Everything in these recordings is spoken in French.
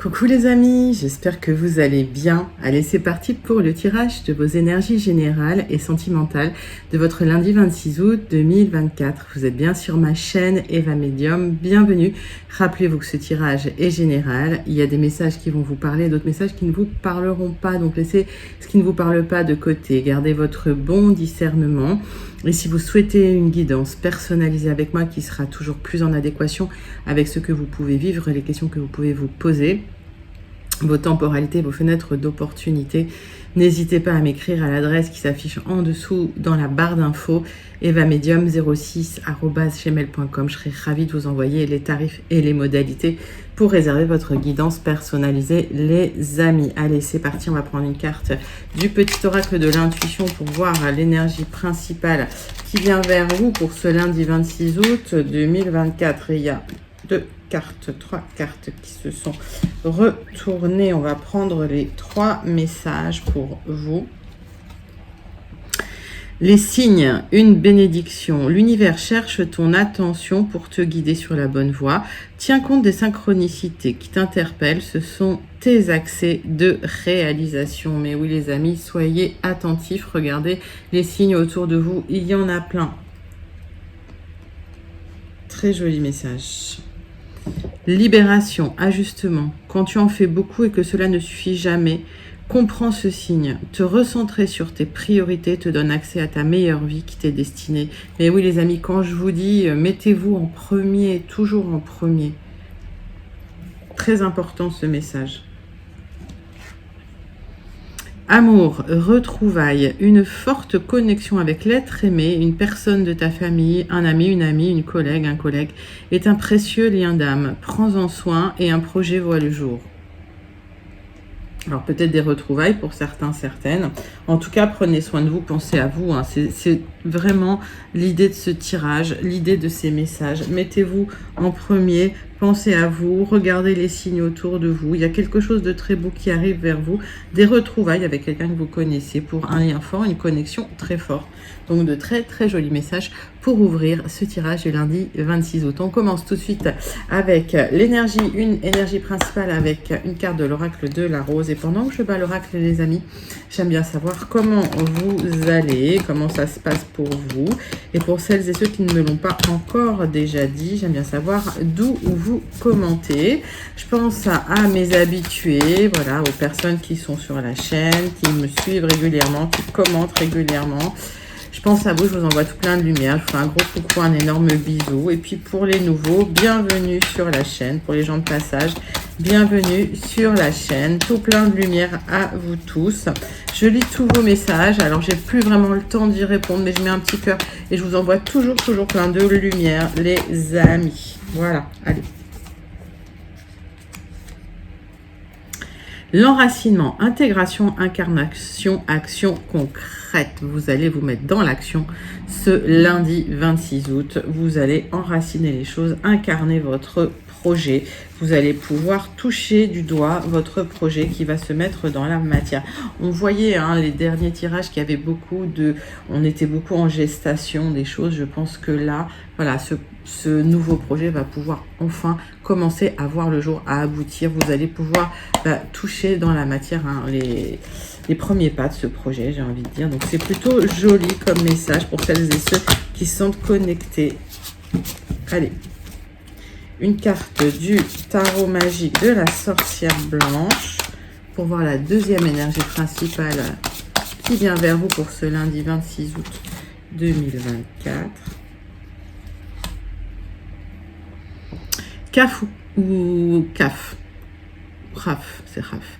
Coucou les amis, j'espère que vous allez bien. Allez, c'est parti pour le tirage de vos énergies générales et sentimentales de votre lundi 26 août 2024. Vous êtes bien sur ma chaîne Eva Medium, bienvenue. Rappelez-vous que ce tirage est général. Il y a des messages qui vont vous parler, d'autres messages qui ne vous parleront pas. Donc laissez ce qui ne vous parle pas de côté. Gardez votre bon discernement. Et si vous souhaitez une guidance personnalisée avec moi qui sera toujours plus en adéquation avec ce que vous pouvez vivre, les questions que vous pouvez vous poser, vos temporalités, vos fenêtres d'opportunité, n'hésitez pas à m'écrire à l'adresse qui s'affiche en dessous dans la barre d'infos, evamedium06@gmail.com. Je serai ravie de vous envoyer les tarifs et les modalités pour réserver votre guidance personnalisée, les amis. Allez, c'est parti, on va prendre une carte du petit oracle de l'intuition pour voir l'énergie principale qui vient vers vous pour ce lundi 26 août 2024. Et il y a trois cartes qui se sont retournées. On va prendre les 3 messages pour vous. Les signes, une bénédiction. L'univers cherche ton attention pour te guider sur la bonne voie. Tiens compte des synchronicités qui t'interpellent. Ce sont tes accès de réalisation. Mais oui les amis, soyez attentifs. Regardez les signes autour de vous. Il y en a plein. Très joli message. Libération, ajustement. Quand tu en fais beaucoup et que cela ne suffit jamais, comprends ce signe. Te recentrer sur tes priorités te donne accès à ta meilleure vie qui t'est destinée. Mais oui les amis, quand je vous dis, mettez-vous en premier, toujours en premier. Très important ce message. Amour, retrouvailles, une forte connexion avec l'être aimé, une personne de ta famille, un ami, une amie, une collègue, un collègue, est un précieux lien d'âme. Prends-en soin et un projet voit le jour. Alors peut-être des retrouvailles pour certains, certaines. En tout cas, prenez soin de vous, pensez à vous. Hein. C'est vraiment l'idée de ce tirage, l'idée de ces messages. Mettez-vous en premier, pensez à vous, regardez les signes autour de vous. Il y a quelque chose de très beau qui arrive vers vous. Des retrouvailles avec quelqu'un que vous connaissez pour un lien fort, une connexion très forte. Donc de très très jolis messages pour ouvrir ce tirage du lundi 26 août. On commence tout de suite avec l'énergie, une énergie principale avec une carte de l'oracle de la rose. Et pendant que je bats l'oracle les amis, j'aime bien savoir comment vous allez, comment ça se passe pour vous. Et pour celles et ceux qui ne me l'ont pas encore déjà dit, j'aime bien savoir d'où vous commentez. Je pense à mes habitués, voilà, aux personnes qui sont sur la chaîne, qui me suivent régulièrement, qui commentent régulièrement. Je pense à vous, je vous envoie tout plein de lumière. Je vous fais un gros coucou, un énorme bisou. Et puis pour les nouveaux, bienvenue sur la chaîne. Pour les gens de passage, bienvenue sur la chaîne. Tout plein de lumière à vous tous. Je lis tous vos messages. Alors, j'ai plus vraiment le temps d'y répondre, mais je mets un petit cœur et je vous envoie toujours plein de lumière, les amis. Voilà, allez. L'enracinement, intégration, incarnation, action concrète. Vous allez vous mettre dans l'action ce lundi 26 août. Vous allez enraciner les choses, incarner votre projet. Vous allez pouvoir toucher du doigt votre projet qui va se mettre dans la matière. On voyait les derniers tirages qu'il y avait on était beaucoup en gestation des choses. Je pense que là, voilà, ce nouveau projet va pouvoir enfin commencer à voir le jour, à aboutir. Vous allez pouvoir toucher dans la matière les premiers pas de ce projet, j'ai envie de dire. Donc c'est plutôt joli comme message pour celles et ceux qui se sentent connectés. Allez. Une carte du tarot magique de la sorcière blanche pour voir la deuxième énergie principale qui vient vers vous pour ce lundi 26 août 2024. CAF ou CAF. RAF, c'est RAF.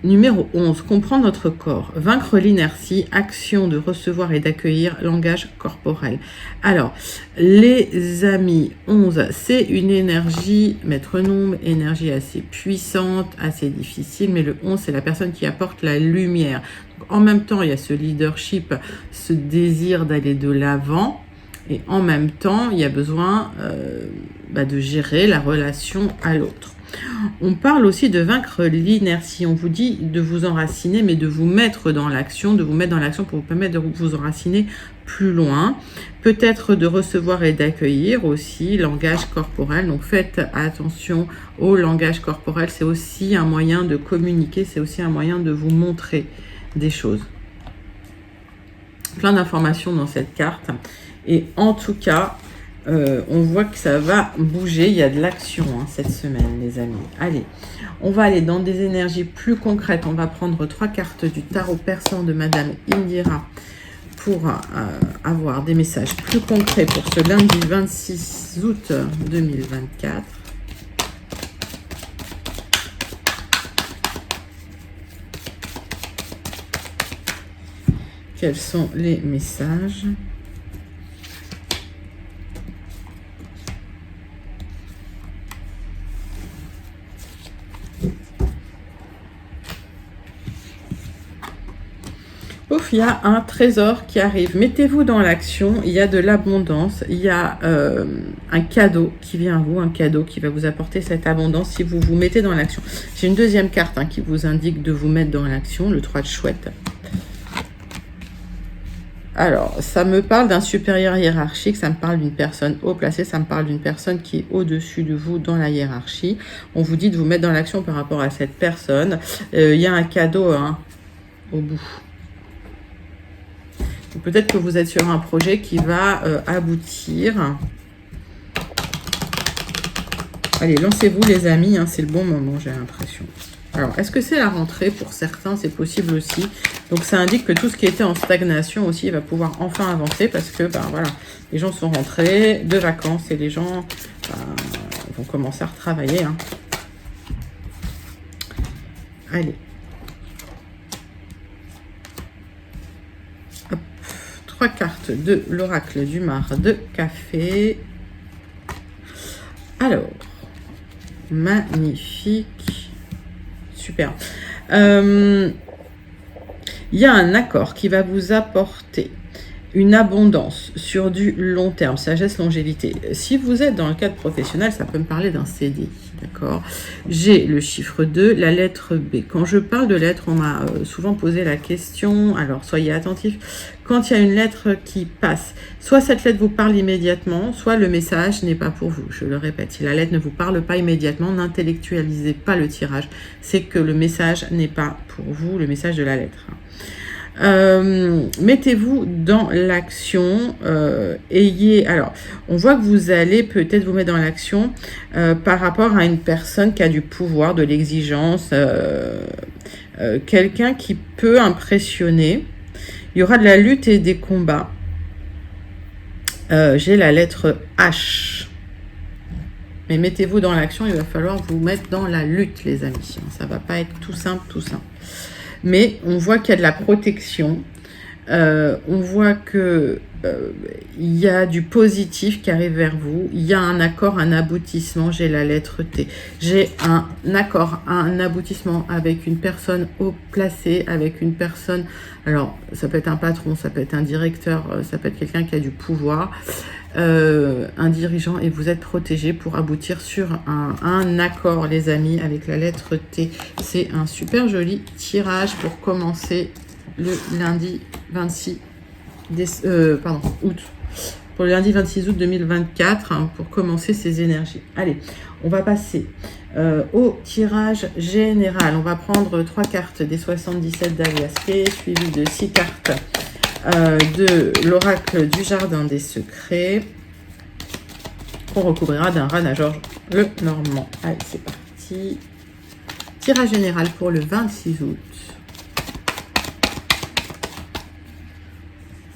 Numéro 11, comprendre notre corps, vaincre l'inertie, action de recevoir et d'accueillir, langage corporel. Alors, les amis, 11, c'est une énergie, maître nombre, énergie assez puissante, assez difficile, mais le 11, c'est la personne qui apporte la lumière. Donc, en même temps, il y a ce leadership, ce désir d'aller de l'avant, et en même temps, il y a besoin de gérer la relation à l'autre. On parle aussi de vaincre l'inertie. On vous dit de vous enraciner, mais de vous mettre dans l'action, pour vous permettre de vous enraciner plus loin. Peut-être de recevoir et d'accueillir aussi, langage corporel. Donc faites attention au langage corporel. C'est aussi un moyen de communiquer, c'est aussi un moyen de vous montrer des choses. Plein d'informations dans cette carte. Et en tout cas, on voit que ça va bouger. Il y a de l'action cette semaine, les amis. Allez, on va aller dans des énergies plus concrètes. On va prendre 3 cartes du tarot persan de Madame Indira pour avoir des messages plus concrets pour ce lundi 26 août 2024. Quels sont les messages ? Ouf, il y a un trésor qui arrive. Mettez-vous dans l'action. Il y a de l'abondance. Il y a un cadeau qui vient à vous, un cadeau qui va vous apporter cette abondance si vous vous mettez dans l'action. J'ai une deuxième carte qui vous indique de vous mettre dans l'action, le 3 de chouette. Alors, ça me parle d'un supérieur hiérarchique, ça me parle d'une personne haut placée, ça me parle d'une personne qui est au-dessus de vous dans la hiérarchie. On vous dit de vous mettre dans l'action par rapport à cette personne. Il y a un cadeau au bout. Peut-être que vous êtes sur un projet qui va aboutir. Allez, lancez-vous les amis, c'est le bon moment, j'ai l'impression. Alors, est-ce que c'est la rentrée? Pour certains, c'est possible aussi. Donc, ça indique que tout ce qui était en stagnation aussi va pouvoir enfin avancer parce que, voilà, les gens sont rentrés de vacances et les gens vont commencer à retravailler. Allez. Hop. 3 cartes de l'oracle du mar de café. Alors, magnifique. Super. Il y a un accord qui va vous apporter une abondance sur du long terme, sagesse, longévité. Si vous êtes dans le cadre professionnel, ça peut me parler d'un CDI, d'accord? J'ai le chiffre 2, la lettre B. Quand je parle de lettres, on m'a souvent posé la question, alors soyez attentifs, quand il y a une lettre qui passe, soit cette lettre vous parle immédiatement, soit le message n'est pas pour vous. Je le répète, si la lettre ne vous parle pas immédiatement, n'intellectualisez pas le tirage. C'est que le message n'est pas pour vous, le message de la lettre. Mettez-vous dans l'action, alors on voit que vous allez peut-être vous mettre dans l'action par rapport à une personne qui a du pouvoir, de l'exigence, quelqu'un qui peut impressionner. Il y aura de la lutte et des combats. J'ai la lettre H. Mais mettez-vous dans l'action, il va falloir vous mettre dans la lutte, les amis. Ça va pas être tout simple, tout simple. Mais on voit qu'il y a de la protection. On voit que il y a du positif qui arrive vers vous. Il y a un accord, un aboutissement. J'ai la lettre T. J'ai un accord, un aboutissement avec une personne haut placée, avec une personne... Alors, ça peut être un patron, ça peut être un directeur, ça peut être quelqu'un qui a du pouvoir, un dirigeant, et vous êtes protégé pour aboutir sur un accord, les amis, avec la lettre T. C'est un super joli tirage pour commencer le lundi 26 août. Pour le lundi 26 août 2024, pour commencer ces énergies. Allez, on va passer au tirage général. On va prendre 3 cartes des 77 d'Aliasquet, suivies de 6 cartes de l'oracle du jardin des secrets, qu'on recouvrira d'un rat à Georges le Normand. Allez, c'est parti. Tirage général pour le 26 août.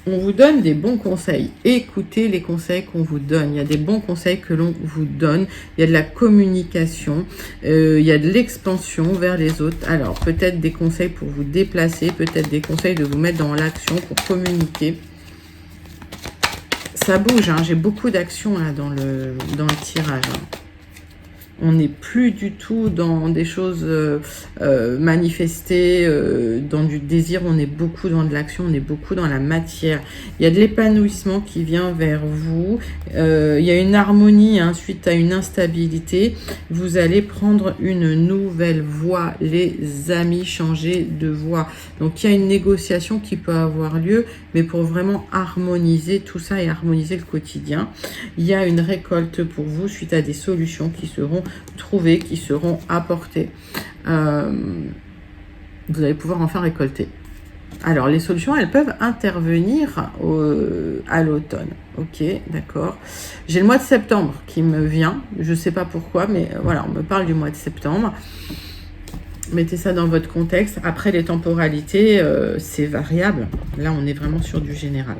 On vous donne des bons conseils. Écoutez les conseils qu'on vous donne. Il y a des bons conseils que l'on vous donne. Il y a de la communication. Il y a de l'expansion vers les autres. Alors, peut-être des conseils pour vous déplacer. Peut-être des conseils de vous mettre dans l'action pour communiquer. Ça bouge. J'ai beaucoup d'actions là dans le tirage. On n'est plus du tout dans des choses manifestées, dans du désir, on est beaucoup dans de l'action, on est beaucoup dans la matière. Il y a de l'épanouissement qui vient vers vous, il y a une harmonie suite à une instabilité. Vous allez prendre une nouvelle voie, les amis, changer de voie. Donc il y a une négociation qui peut avoir lieu, mais pour vraiment harmoniser tout ça et harmoniser le quotidien. Il y a une récolte pour vous suite à des solutions qui seront trouvées, qui seront apportées. Vous allez pouvoir enfin récolter. Alors, les solutions, elles peuvent intervenir à l'automne. Ok, d'accord. J'ai le mois de septembre qui me vient. Je ne sais pas pourquoi, mais voilà, on me parle du mois de septembre. Mettez ça dans votre contexte. Après, les temporalités, c'est variable. Là, on est vraiment sur du général.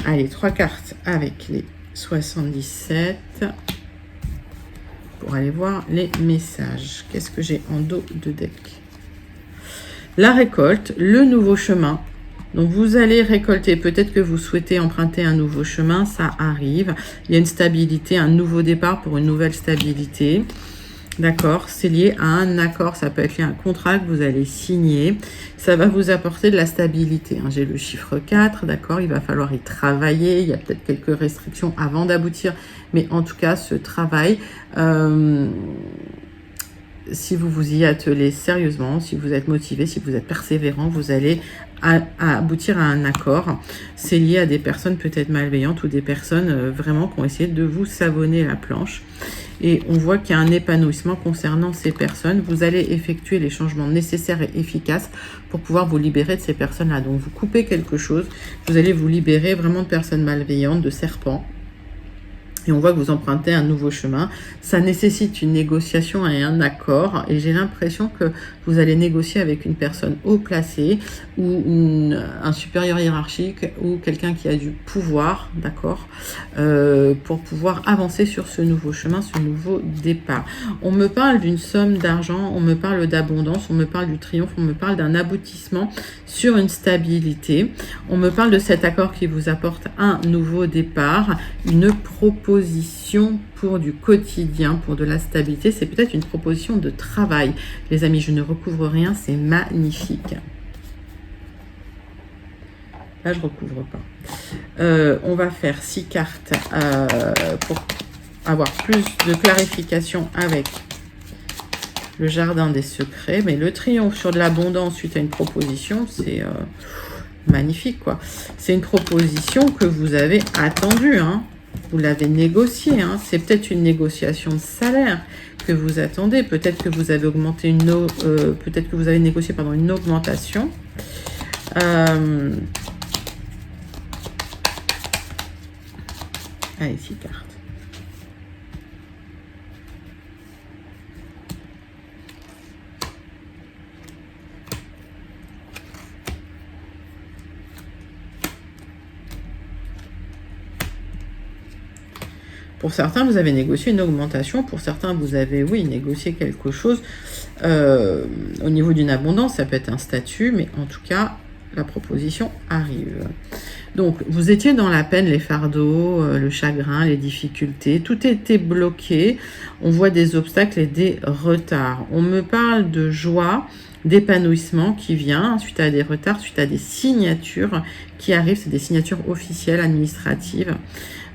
Allez, 3 cartes avec les 77 pour aller voir les messages. Qu'est-ce que j'ai en dos de deck? La récolte, le nouveau chemin. Donc vous allez récolter, peut-être que vous souhaitez emprunter un nouveau chemin, ça arrive. Il y a une stabilité, un nouveau départ pour une nouvelle stabilité. D'accord, c'est lié à un accord, ça peut être lié à un contrat que vous allez signer. Ça va vous apporter de la stabilité. J'ai le chiffre 4, d'accord, il va falloir y travailler. Il y a peut-être quelques restrictions avant d'aboutir, mais en tout cas, ce travail, si vous vous y attelez sérieusement, si vous êtes motivé, si vous êtes persévérant, vous allez aboutir à un accord. C'est lié à des personnes peut-être malveillantes ou des personnes vraiment qui ont essayé de vous savonner la planche. Et on voit qu'il y a un épanouissement concernant ces personnes. Vous allez effectuer les changements nécessaires et efficaces pour pouvoir vous libérer de ces personnes-là. Donc, vous coupez quelque chose, vous allez vous libérer vraiment de personnes malveillantes, de serpents. Et on voit que vous empruntez un nouveau chemin. Ça nécessite une négociation et un accord. Et j'ai l'impression que vous allez négocier avec une personne haut placée ou un supérieur hiérarchique ou quelqu'un qui a du pouvoir, d'accord, pour pouvoir avancer sur ce nouveau chemin, ce nouveau départ. On me parle d'une somme d'argent, on me parle d'abondance, on me parle du triomphe, on me parle d'un aboutissement sur une stabilité. On me parle de cet accord qui vous apporte un nouveau départ, une proposition pour du quotidien, pour de la stabilité. C'est peut-être une proposition de travail. Les amis, je ne recouvre rien, c'est magnifique. Là, je ne recouvre pas. On va faire 6 cartes pour avoir plus de clarification avec le jardin des secrets. Mais le triomphe sur de l'abondance suite à une proposition, c'est magnifique, quoi. C'est une proposition que vous avez attendue, Vous l'avez négociée, C'est peut-être une négociation de salaire que vous attendez. Peut-être que vous avez augmenté peut-être que vous avez négocié une augmentation. Allez, 6 cartes. Pour certains, vous avez négocié une augmentation. Pour certains, vous avez, oui, négocié quelque chose. Au niveau d'une abondance, ça peut être un statut, mais en tout cas, la proposition arrive. Donc, vous étiez dans la peine, les fardeaux, le chagrin, les difficultés. Tout était bloqué. On voit des obstacles et des retards. On me parle de joie, d'épanouissement qui vient suite à des retards, suite à des signatures qui arrivent. C'est des signatures officielles, administratives.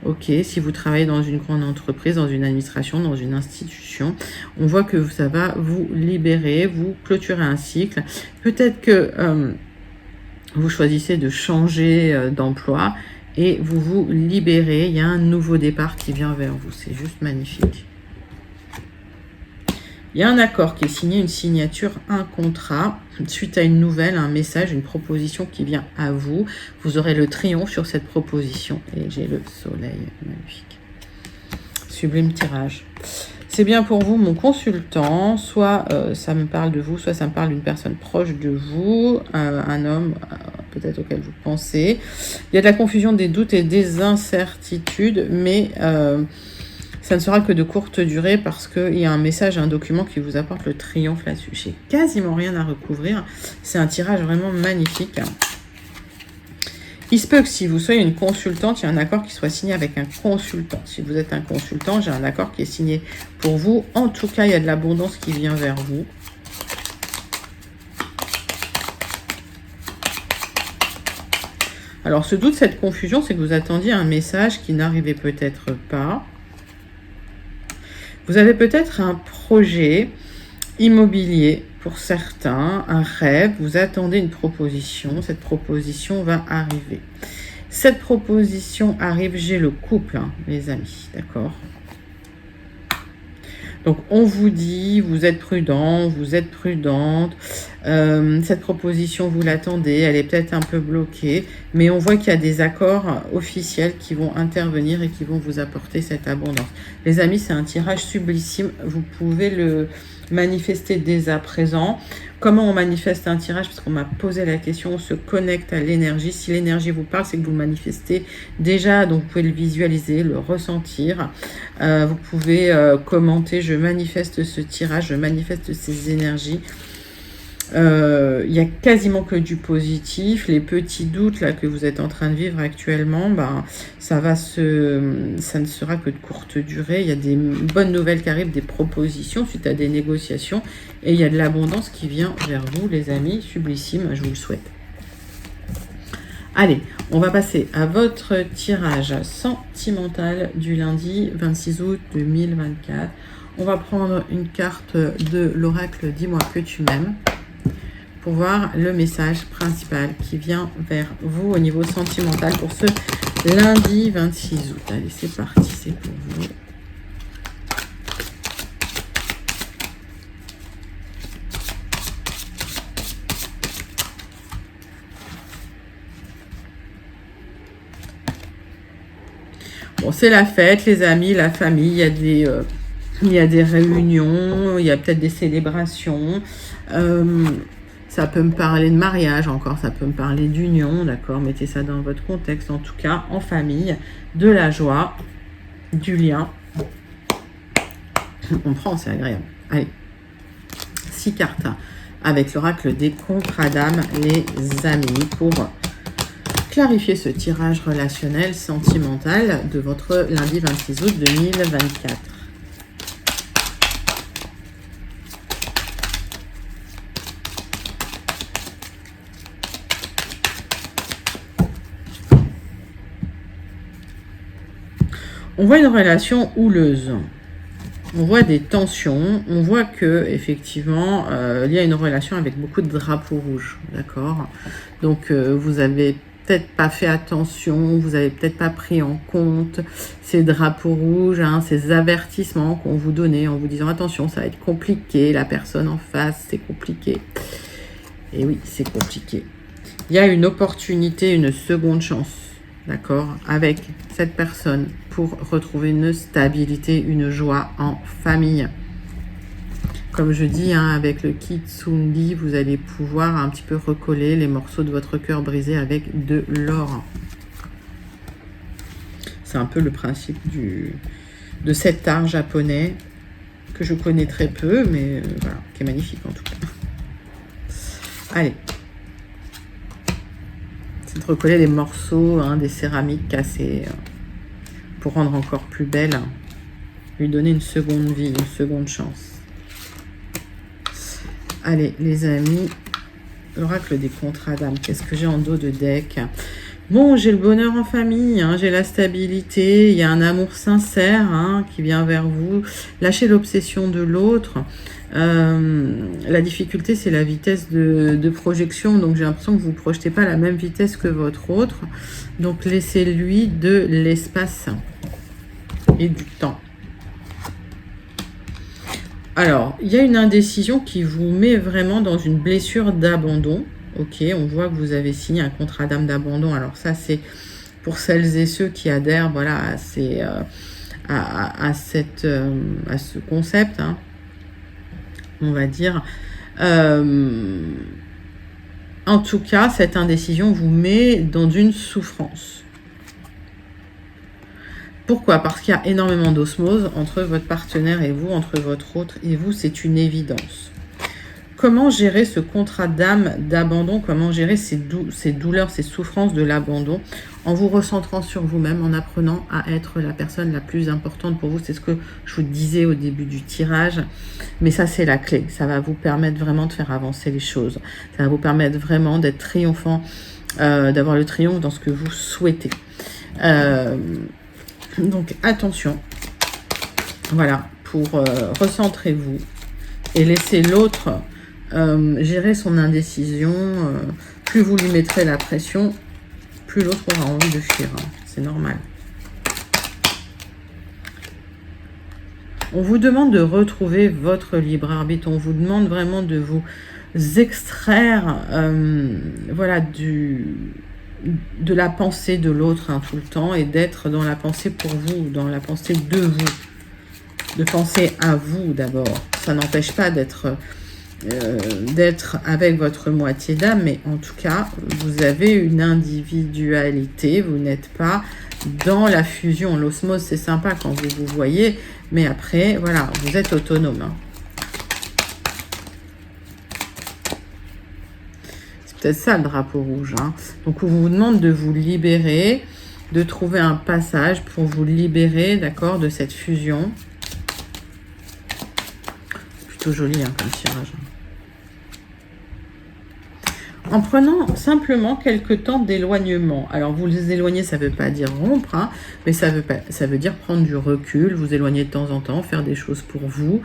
Ok, si vous travaillez dans une grande entreprise, dans une administration, dans une institution, on voit que ça va vous libérer, vous clôturer un cycle. Peut-être que vous choisissez de changer d'emploi et vous vous libérez. Il y a un nouveau départ qui vient vers vous. C'est juste magnifique. Il y a un accord qui est signé, une signature, un contrat, suite à une nouvelle, un message, une proposition qui vient à vous. Vous aurez le triomphe sur cette proposition. Et j'ai le soleil, magnifique. Sublime tirage. C'est bien pour vous, mon consultant. Soit ça me parle de vous, soit ça me parle d'une personne proche de vous, un homme peut-être auquel vous pensez. Il y a de la confusion, des doutes et des incertitudes, mais ça ne sera que de courte durée parce qu'il y a un message, un document qui vous apporte le triomphe là-dessus. J'ai quasiment rien à recouvrir. C'est un tirage vraiment magnifique. Il se peut que si vous soyez une consultante, il y a un accord qui soit signé avec un consultant. Si vous êtes un consultant, j'ai un accord qui est signé pour vous. En tout cas, il y a de l'abondance qui vient vers vous. Alors, ce doute, cette confusion, c'est que vous attendiez un message qui n'arrivait peut-être pas. Vous avez peut-être un projet immobilier pour certains, un rêve. Vous attendez une proposition. Cette proposition va arriver. Cette proposition arrive, j'ai le couple, hein, les amis, d'accord? Donc, on vous dit, vous êtes prudent, vous êtes prudente. Cette proposition, vous l'attendez, elle est peut-être un peu bloquée. Mais on voit qu'il y a des accords officiels qui vont intervenir et qui vont vous apporter cette abondance. Les amis, c'est un tirage sublissime. Vous pouvez le manifester dès à présent. Comment on manifeste un tirage? Parce qu'on m'a posé la question, on se connecte à l'énergie. Si l'énergie vous parle, c'est que vous le manifestez déjà. Donc, vous pouvez le visualiser, le ressentir. Vous pouvez commenter, je manifeste ce tirage, je manifeste ces énergies. Il y a quasiment que du positif. Les petits doutes là que vous êtes en train de vivre actuellement, ben, ça ne sera que de courte durée. Il y a des bonnes nouvelles qui arrivent, des propositions suite à des négociations. Et il y a de l'abondance qui vient vers vous, les amis. Sublissime, je vous le souhaite. Allez, on va passer à votre tirage sentimental du lundi 26 août 2024. On va prendre une carte de l'oracle « Dis-moi que tu m'aimes » pour voir le message principal qui vient vers vous au niveau sentimental pour ce lundi 26 août. Allez, c'est parti, c'est pour vous. Bon, c'est la fête, les amis, la famille, il y a des réunions, il y a peut-être des célébrations. Ça peut me parler de mariage encore, ça peut me parler d'union, d'accord? Mettez ça dans votre contexte, en tout cas, en famille, de la joie, du lien. On prend, c'est agréable. Allez, 6 cartes avec l'oracle des contrats d'âme, les amis, pour clarifier ce tirage relationnel sentimental de votre lundi 26 août 2024. On voit une relation houleuse. On voit des tensions. On voit que effectivement, il y a une relation avec beaucoup de drapeaux rouges, d'accord? Donc, vous avez peut-être pas fait attention, vous avez peut-être pas pris en compte ces drapeaux rouges, hein, ces avertissements qu'on vous donnait en vous disant attention, ça va être compliqué, la personne en face, c'est compliqué. Et oui, c'est compliqué. Il y a une opportunité, une seconde chance, d'accord, avec cette personne pour retrouver une stabilité, une joie en famille. Comme je dis, hein, avec le Kitsundi, vous allez pouvoir un petit peu recoller les morceaux de votre cœur brisé avec de l'or. C'est un peu le principe de cet art japonais que je connais très peu, mais voilà, qui est magnifique en tout cas. Allez. C'est de recoller les morceaux, hein, des céramiques cassées pour rendre encore plus belle, lui donner une seconde vie, une seconde chance. Allez, les amis, l'oracle des contrats d'âme. Qu'est-ce que j'ai en dos de deck? Bon, j'ai le bonheur en famille, hein, j'ai la stabilité, il y a un amour sincère, hein, qui vient vers vous. Lâchez l'obsession de l'autre. La difficulté, c'est la vitesse de projection. Donc, j'ai l'impression que vous ne projetez pas à la même vitesse que votre autre. Donc, laissez-lui de l'espace et du temps. Alors, il y a une indécision qui vous met vraiment dans une blessure d'abandon. Ok, on voit que vous avez signé un contrat d'âme d'abandon. Alors ça, c'est pour celles et ceux qui adhèrent, voilà, à ce concept, hein, on va dire. En tout cas, cette indécision vous met dans une souffrance. Pourquoi? Parce qu'il y a énormément d'osmose entre votre partenaire et vous, entre votre autre et vous, c'est une évidence. Comment gérer ce contrat d'âme d'abandon? Comment gérer ces douleurs, ces souffrances de l'abandon en vous recentrant sur vous-même, en apprenant à être la personne la plus importante pour vous? C'est ce que je vous disais au début du tirage. Mais ça, c'est la clé. Ça va vous permettre vraiment de faire avancer les choses. Ça va vous permettre vraiment d'être triomphant, d'avoir le triomphe dans ce que vous souhaitez. Donc, attention. Voilà, pour recentrer-vous et laisser l'autre gérer son indécision. Plus vous lui mettrez la pression, plus l'autre aura envie de fuir. Hein. C'est normal. On vous demande de retrouver votre libre arbitre. On vous demande vraiment de vous extraire voilà, de la pensée de l'autre hein, tout le temps et d'être dans la pensée pour vous, dans la pensée de vous. De penser à vous d'abord. Ça n'empêche pas d'être avec votre moitié d'âme, mais en tout cas, vous avez une individualité, vous n'êtes pas dans la fusion. L'osmose, c'est sympa quand vous vous voyez, mais après, voilà, vous êtes autonome. Hein. C'est peut-être ça le drapeau rouge. Hein. Donc, on vous demande de vous libérer, de trouver un passage pour vous libérer, d'accord, de cette fusion. Plutôt joli hein, comme tirage. En prenant simplement quelques temps d'éloignement. Alors, vous les éloigner, ça ne veut pas dire rompre, hein, mais ça veut dire prendre du recul, vous éloigner de temps en temps, faire des choses pour vous,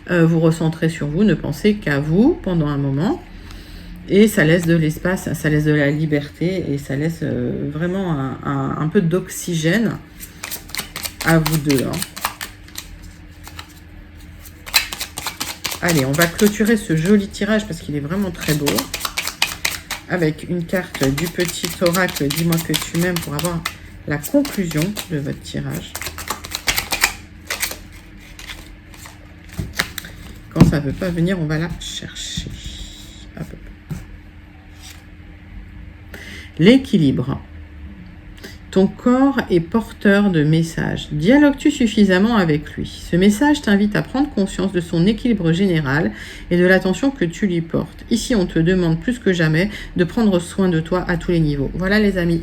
vous recentrer sur vous, ne penser qu'à vous pendant un moment. Et ça laisse de l'espace, ça laisse de la liberté et ça laisse vraiment un peu d'oxygène à vous deux. Hein. Allez, on va clôturer ce joli tirage parce qu'il est vraiment très beau. Avec une carte du petit oracle, dis-moi que tu m'aimes, pour avoir la conclusion de votre tirage. Quand ça ne veut pas venir, on va la chercher. Hop. L'équilibre. Ton corps est porteur de messages. Dialogues-tu suffisamment avec lui? Ce message t'invite à prendre conscience de son équilibre général et de l'attention que tu lui portes. Ici, on te demande plus que jamais de prendre soin de toi à tous les niveaux. Voilà les amis.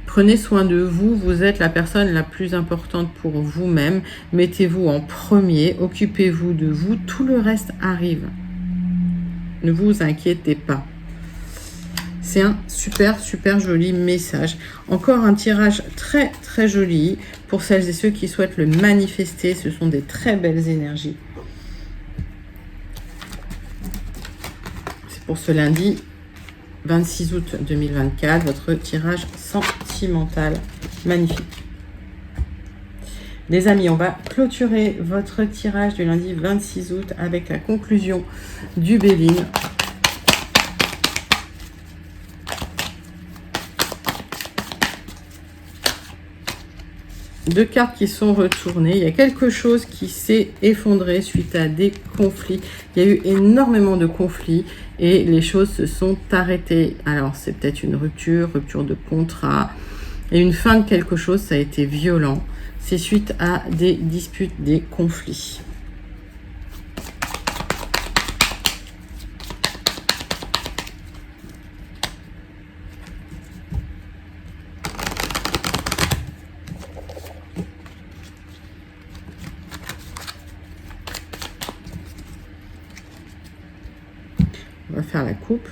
Prenez soin de vous. Vous êtes la personne la plus importante pour vous-même. Mettez-vous en premier. Occupez-vous de vous. Tout le reste arrive. Ne vous inquiétez pas. C'est un super, super joli message. Encore un tirage très, très joli pour celles et ceux qui souhaitent le manifester. Ce sont des très belles énergies. C'est pour ce lundi 26 août 2024, votre tirage sentimental. Magnifique. Les amis, on va clôturer votre tirage du lundi 26 août avec la conclusion du Béline. Deux cartes qui sont retournées. Il y a quelque chose qui s'est effondré suite à des conflits. Il y a eu énormément de conflits et les choses se sont arrêtées. Alors, c'est peut-être une rupture de contrat et une fin de quelque chose. Ça a été violent. C'est suite à des disputes, des conflits. On va faire la coupe.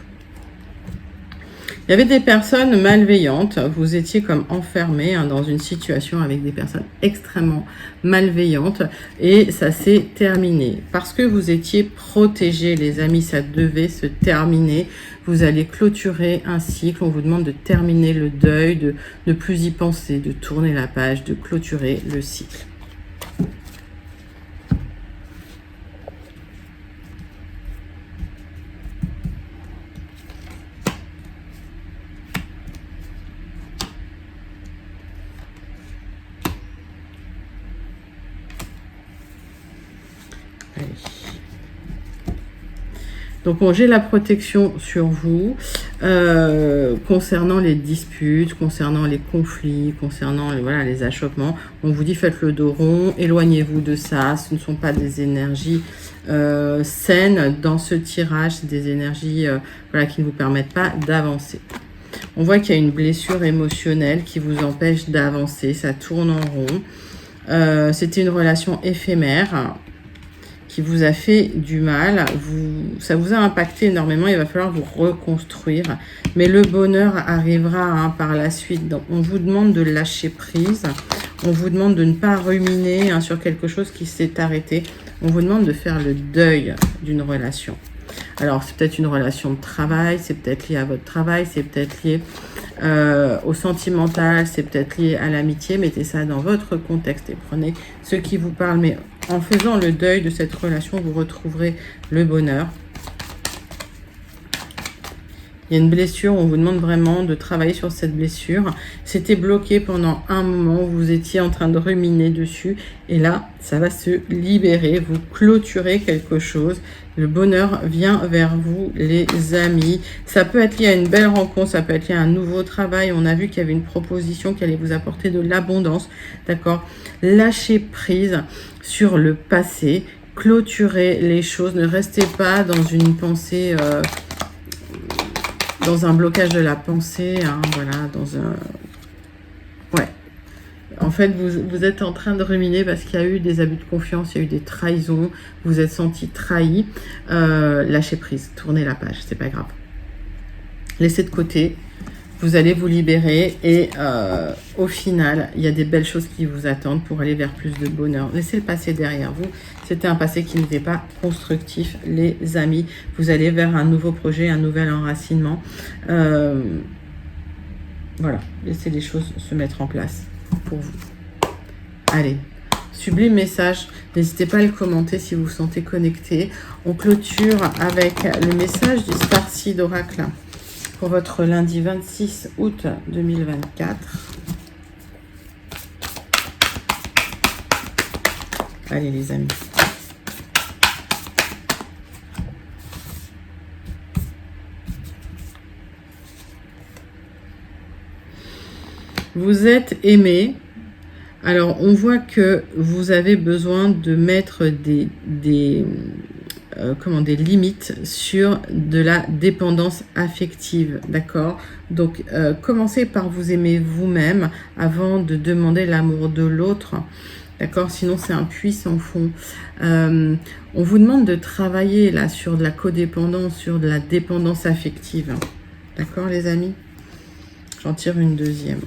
Il y avait des personnes malveillantes. Vous étiez comme enfermé dans une situation avec des personnes extrêmement malveillantes. Et ça s'est terminé. Parce que vous étiez protégés, les amis, ça devait se terminer. Vous allez clôturer un cycle. On vous demande de terminer le deuil, de ne plus y penser, de tourner la page, de clôturer le cycle. Donc, j'ai la protection sur vous concernant les disputes, concernant les conflits, concernant voilà, les achoppements. On vous dit faites le dos rond, éloignez-vous de ça. Ce ne sont pas des énergies saines dans ce tirage, c'est des énergies voilà, qui ne vous permettent pas d'avancer. On voit qu'il y a une blessure émotionnelle qui vous empêche d'avancer, ça tourne en rond. C'était une relation éphémère qui vous a fait du mal, ça vous a impacté énormément, il va falloir vous reconstruire. Mais le bonheur arrivera hein, par la suite. Donc, on vous demande de lâcher prise, on vous demande de ne pas ruminer hein, sur quelque chose qui s'est arrêté. On vous demande de faire le deuil d'une relation. Alors, c'est peut-être une relation de travail, c'est peut-être lié à votre travail, c'est peut-être lié au sentimental, c'est peut-être lié à l'amitié. Mettez ça dans votre contexte et prenez ce qui vous parle. Mais en faisant le deuil de cette relation, vous retrouverez le bonheur. Il y a une blessure, on vous demande vraiment de travailler sur cette blessure. C'était bloqué pendant un moment, vous étiez en train de ruminer dessus. Et là, ça va se libérer, vous clôturez quelque chose. Le bonheur vient vers vous, les amis. Ça peut être lié à une belle rencontre, ça peut être lié à un nouveau travail. On a vu qu'il y avait une proposition qui allait vous apporter de l'abondance. D'accord? Lâchez prise sur le passé. Clôturez les choses. Ne restez pas dans une pensée... dans un blocage de la pensée, hein, voilà, dans un... Ouais. En fait, vous êtes en train de ruminer parce qu'il y a eu des abus de confiance, il y a eu des trahisons, vous êtes senti trahi. Lâchez prise, tournez la page, c'est pas grave. Laissez de côté, vous allez vous libérer et au final, il y a des belles choses qui vous attendent pour aller vers plus de bonheur. Laissez le passé derrière vous. C'était un passé qui n'était pas constructif, les amis. Vous allez vers un nouveau projet, un nouvel enracinement. Voilà, laissez les choses se mettre en place pour vous. Allez, sublime message. N'hésitez pas à le commenter si vous vous sentez connecté. On clôture avec le message du Star Seed Oracle pour votre lundi 26 août 2024. Allez les amis. Vous êtes aimé. Alors, on voit que vous avez besoin de mettre des limites sur de la dépendance affective, d'accord? Donc, commencez par vous aimer vous-même avant de demander l'amour de l'autre, d'accord? Sinon, c'est un puits sans fond. On vous demande de travailler là sur de la codépendance, sur de la dépendance affective, d'accord les amis? J'en tire une deuxième.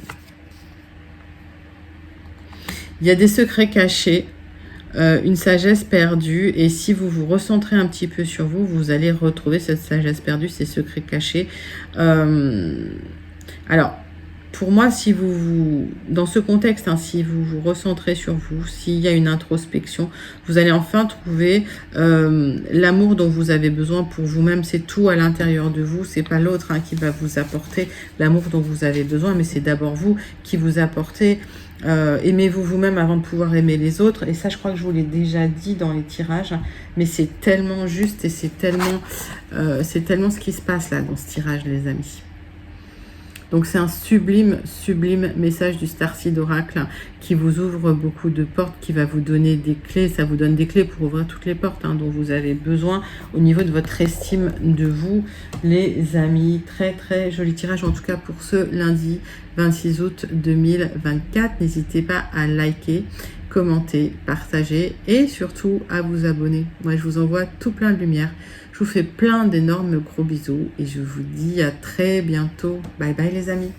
Il y a des secrets cachés, une sagesse perdue. Et si vous vous recentrez un petit peu sur vous, vous allez retrouver cette sagesse perdue, ces secrets cachés. Alors, pour moi, si dans ce contexte, hein, si vous vous recentrez sur vous, s'il y a une introspection, vous allez enfin trouver l'amour dont vous avez besoin pour vous-même. C'est tout à l'intérieur de vous. C'est pas l'autre hein, qui va vous apporter l'amour dont vous avez besoin, mais c'est d'abord vous qui vous apportez. Aimez-vous vous-même avant de pouvoir aimer les autres. Et ça, je crois que je vous l'ai déjà dit dans les tirages, mais c'est tellement juste et c'est tellement ce qui se passe là dans ce tirage, les amis. Donc, c'est un sublime, sublime message du Star Seed Oracle qui vous ouvre beaucoup de portes, qui va vous donner des clés. Ça vous donne des clés pour ouvrir toutes les portes hein, dont vous avez besoin au niveau de votre estime de vous, les amis. Très, très joli tirage, en tout cas pour ce lundi 26 août 2024. N'hésitez pas à liker, commenter, partager et surtout à vous abonner. Moi, je vous envoie tout plein de lumière. Je vous fais plein d'énormes gros bisous et je vous dis à très bientôt. Bye bye les amis.